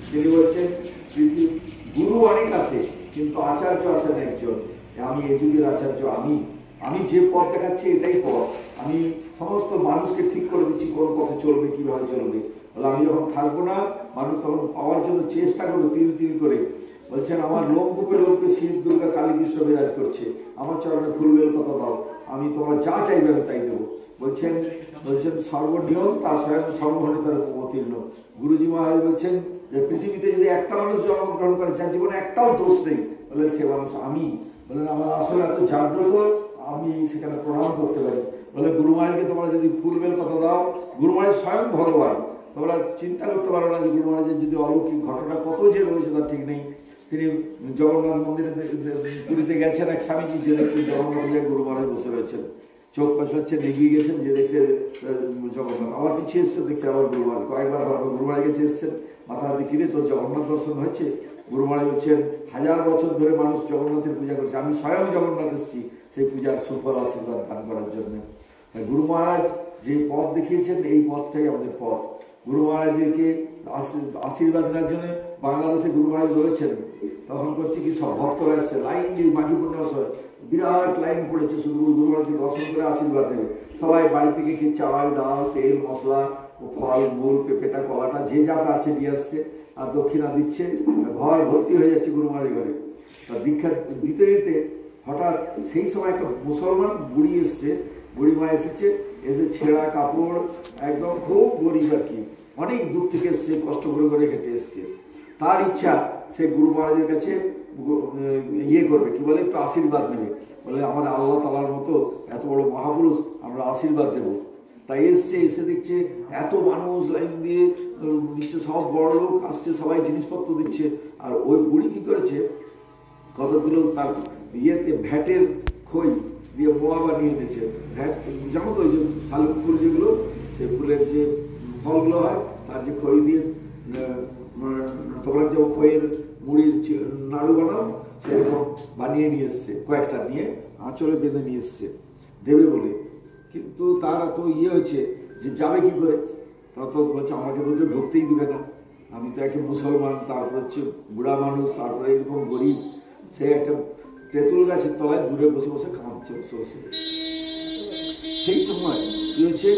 তিনি বলছেন গুরু অনেক আছে কিন্তু আচার্য আছেন একজন, আমি এ যুগের আচার্য, আমি যে পথ দেখাচ্ছি এটাই পথ, আমি সমস্ত মানুষকে ঠিক করে দিচ্ছি কোন পথে চলবে, কিভাবে চলবে। আমি যখন থাকবো না মানুষ তখন পাওয়ার জন্য চেষ্টা করবো তিল তিল করে। বলছেন আমার লোমকূপে লোমকে শিব দুর্গা কালী কৃষ্ণ বিরাজ করছে, আমার চরণে ফুলবেল কথা দাও, আমি তোমরা যা চাইবে আমি তাই দেবো। বলছেন সর্বনিয়ম তার স্বয়ং সর্বঘটে তার অবতীর্ণ। গুরুজি মহারাজ বলছেন যে পৃথিবীতে যদি একটা মানুষ জন্মগ্রহণ করে যার জীবনে একটাও দোষ নেই, বলে সে মানুষ আমি। বলেন আমার আসলে এত জাগ্রত, আমি সেখানে প্রণাম করতে পারি। বলে গুরু মহারাজকে তোমরা যদি ফুলবেল কথা দাও, গুরু মহারাজ স্বয়ং ভগবান, তোমরা চিন্তা করতে পারো না যে গুরু মহারাজের যদি অলৌকিক ঘটনা কত যে রয়েছে তার ঠিক নেই। তিনি জগন্নাথ মন্দিরে পুরীতে গেছেন, এক স্বামীজি যে দেখছেন জগন্নাথ গুরু মহারাজ বসে রয়েছেন, চোখ পাশাচ্ছেন, এগিয়ে গেছেন, যে দেখছে জগন্নাথ, আবার পিছিয়ে এসছে, দেখছে আবার গুরু মহারাজ, কয়েকবার গুরু মহারাজ কাছে এসছেন, মাথা হাতে কিনে তোর জগন্নাথ দর্শন হয়েছে। গুরু মহারাজ বলছেন 1000 বছর ধরে মানুষ জগন্নাথের পূজা করছে, আমি স্বয়ং জগন্নাথ এসেছি সেই পূজার সুফল আশীর্বাদ দান করার জন্য। গুরু মহারাজ যে পথ দেখিয়েছেন এই পথটাই আমাদের পথ। গুরু মহারাজকে আশীর্বাদ নেওয়ার জন্য বাংলাদেশে গুরু মহারাজ রয়েছেন, তখন করছে কি সব ভক্তরা এসছে লাইন দিয়ে, মাঘী পূর্ণিমার বিরাট লাইন পড়েছে, শুধু গুরু মহারাজকে দর্শন করে আশীর্বাদ নেবে। সবাই বাড়ি থেকে কি চাল ডাল তেল মশলা ও ফল মূল পেঁপেটা কলাটা যে যা পারছে দিয়ে আসছে, আর দক্ষিণা দিচ্ছে, ঘর ভর্তি হয়ে যাচ্ছে গুরু মহারাজ ঘরে। দীক্ষা দিতে দিতে হঠাৎ সেই সময় একটা মুসলমান বুড়ি এসছে, বুড়ি মা এসেছে, এসে ছেঁড়া কাপড়, একদম খুব গরিব আর কি, অনেক দূর থেকে এসছে, কষ্ট করে করে হেঁটে এসছে। তার ইচ্ছা সে গুরু মহারাজের কাছে করবে, কি বলে, একটু আশীর্বাদ নেবে। বলে আমাদের আল্লাহ তাআলার মতো এত বড় মহাপুরুষ, আমরা আশীর্বাদ দেবো। তাই এসছে, এসে দেখছে এত মানুষ লাইন দিয়ে দিচ্ছে, সব বড় লোক আসছে, সবাই জিনিসপত্র দিচ্ছে। আর ওই বুড়ি কি করেছে, কতগুলো তার ভ্যাটের খই দিয়ে মোয়া বানিয়ে দিয়েছে। ভ্যাট যেমন ওই যে শালুক ফুল যেগুলো, সেই ফুলের যে ফলগুলো হয় তার যে খই দিয়ে তোমরা যে খইয়ের মুড়ির নাড়ু বানাও সেরকম বানিয়ে নিয়ে এসছে, কয়েকটা নিয়ে আঁচলে বেঁধে নিয়ে এসছে দেবে বলে। কিন্তু তার এত হয়েছে যে যাবে কি করে, তত বলছে আমাকে তো ঢুকতেই দিবে না, আমি তো একে মুসলমান, তারপর হচ্ছে বুড়া মানুষ, তারপরে এরকম গরিব। সে একটা তেঁতুল গাছের তলায় দূরে বসে বসে কাঁদছে, বসে বসে। সেই সময় কি হয়েছে,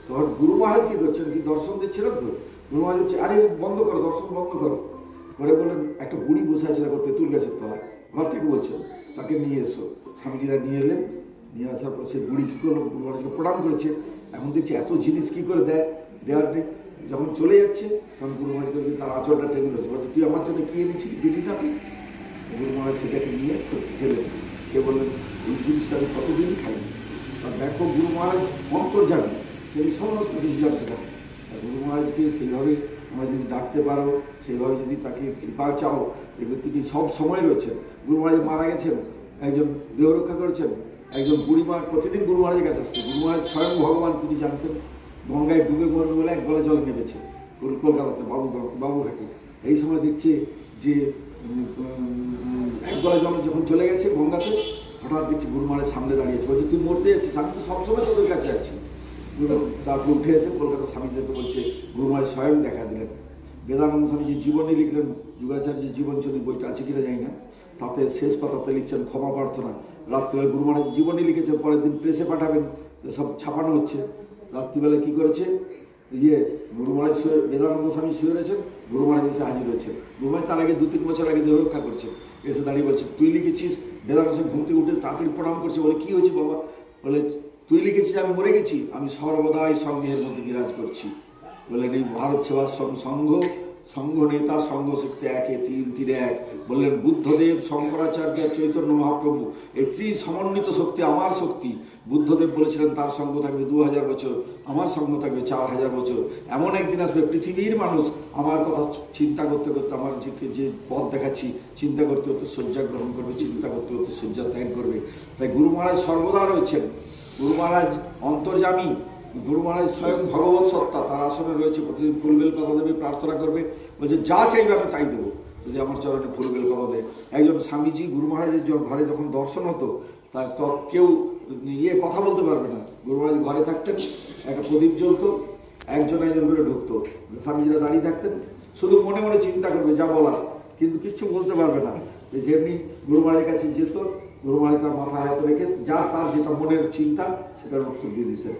তখন গুরু মহারাজ কি করছেন, কি দর্শন দিচ্ছিলেন তো, গুরু মহারাজ হচ্ছে আরে বন্ধ করো, দর্শন বন্ধ করো করে বলেন একটা বুড়ি বসে আছে দেখো তেঁতুল গাছের তলায়, ঘর থেকে বলছেন তাকে নিয়ে এসো। স্বামীজিরা নিয়ে এলেন, নিয়ে আসার পর সেই বুড়ি কী করলো, গুরু মহারাজকে প্রণাম করেছে। এখন দেখছি এত জিনিস কী করে দেওয়ার নেই। যখন চলে যাচ্ছে তখন গুরু মহারাজ করে তার আঁচলটা টেনে ধরছে, বলছে তুই আমার জন্য কী এনেছিলি দিদি না? গুরু মহারাজ সেটাকে নিয়ে খেলেন, কে বললেন এই জিনিসটা আমি কতদিন খাইনি। আর দেখো গুরু মহারাজ অন্তর্জামী, তিনি সমস্ত কিছু জানতে পারেন। গুরু মহারাজকে সেইভাবে আমরা যদি ডাকতে পারো, সেইভাবে যদি তাকে কৃপা চাও, এগুলো তিনি সব সময় রয়েছেন। গুরু মহারাজ মারা গেছেন, একজন দেহ রক্ষা করেছেন, একজন বুড়িমা প্রতিদিন গুরু মহারাজের কাছে আসতো। গুরু মহারাজ স্বয়ং ভগবান, তিনি জানতেন। গঙ্গায় ডুবে মরবে বলে এক গলা জল নেমেছে কলকাতাতে বাবুঘাটে। এই সময় দেখছে যে এক গলা জল যখন চলে গেছে গঙ্গাতে, হঠাৎ দেখছি গুরু মহারাজ সামনে দাঁড়িয়েছে, বলছে তুই মরতে যাচ্ছিস, আমি তো সবসময় তোদের কাছে আছি। তারপর উঠে এসে কলকাতা স্বামীজিদেরকে বলছে গুরু মহারাজ স্বয়ং দেখা দিলেন। বেদানন্দ স্বামীজি জীবনী লিখলেন, যুগাচার্যের জীবনচরী বইটা আছে কিনা জানি না, তাতে শেষ পাতাতে লিখছেন ক্ষমা প্রার্থনা। রাত্রিবেলা গুরু মহারাজ জীবনী লিখেছেন, পরের দিন প্রেসে পাঠাবেন, সব ছাপানো হচ্ছে। রাত্রিবেলায় কী করেছে, গুরু মহারাজ বেদানন্দ স্বামী শুয়ে রয়েছেন, গুরু মহারাজ এসে হাজির হয়েছেন। গুরু মহারাজ তার আগে 2-3 বছর আগে দেহ রক্ষা করছে, এসে দাঁড়িয়ে বলছে তুই লিখেছিস। বেদানন্দ স্বামী ঘুম থেকে উঠে তাড়াতাড়ি প্রণাম করছে, বলে কী হয়েছে বাবা? বলে তুই লিখেছিস আমি মরে গেছি, আমি সর্বদাই সঙ্গের মধ্যে বিরাজ করছি। বললেন এই ভারত সেবাশ্রম সংঘ নেতা সংঘ শক্তি 1-3-1। বললেন বুদ্ধদেব, শঙ্করাচার্য, চৈতন্য মহাপ্রভু, এই সমন্বিত শক্তি আমার শক্তি। বুদ্ধদেব বলেছিলেন তার সঙ্গ থাকবে 2000 বছর, আমার সঙ্গ থাকবে 4000 বছর। এমন একদিন আসবে পৃথিবীর মানুষ আমার কথা চিন্তা করতে করতে, আমার যে পথ দেখাচ্ছি চিন্তা করতে করতে শয্যা গ্রহণ করবে, চিন্তা করতে করতে শয্যা ত্যাগ করবে। তাই গুরু মহারাজ সর্বদা রয়েছেন। গুরু মহারাজ অন্তর্যামী, গুরু মহারাজ স্বয়ং ভগবত সত্তা, তার আসনে রয়েছে। প্রতিদিন ফুলবেল পাতা দেবে, প্রার্থনা করবে, বলছে যা চাইবে আমি তাই দেবো যদি আমার চরণে ফুলবেল পাতা দেয়। একজন স্বামীজি গুরু মহারাজের ঘরে যখন দর্শন হতো, তা কেউ কথা বলতে পারবে না। গুরু মহারাজ ঘরে থাকতেন, একটা প্রদীপ জ্বলতো, একজন করে ঢুকতো, স্বামীজিরা দাঁড়িয়ে থাকতেন, শুধু মনে মনে চিন্তা করবে যা বলার, কিন্তু কিচ্ছু বলতে পারবে না। যেমনি গুরু মহারাজের কাছে যেত, গুরু মহারাজ তার মাথায় হাত রেখে যার তার যেটা মনের চিন্তা সেটার উত্তর দিয়ে দিতেন।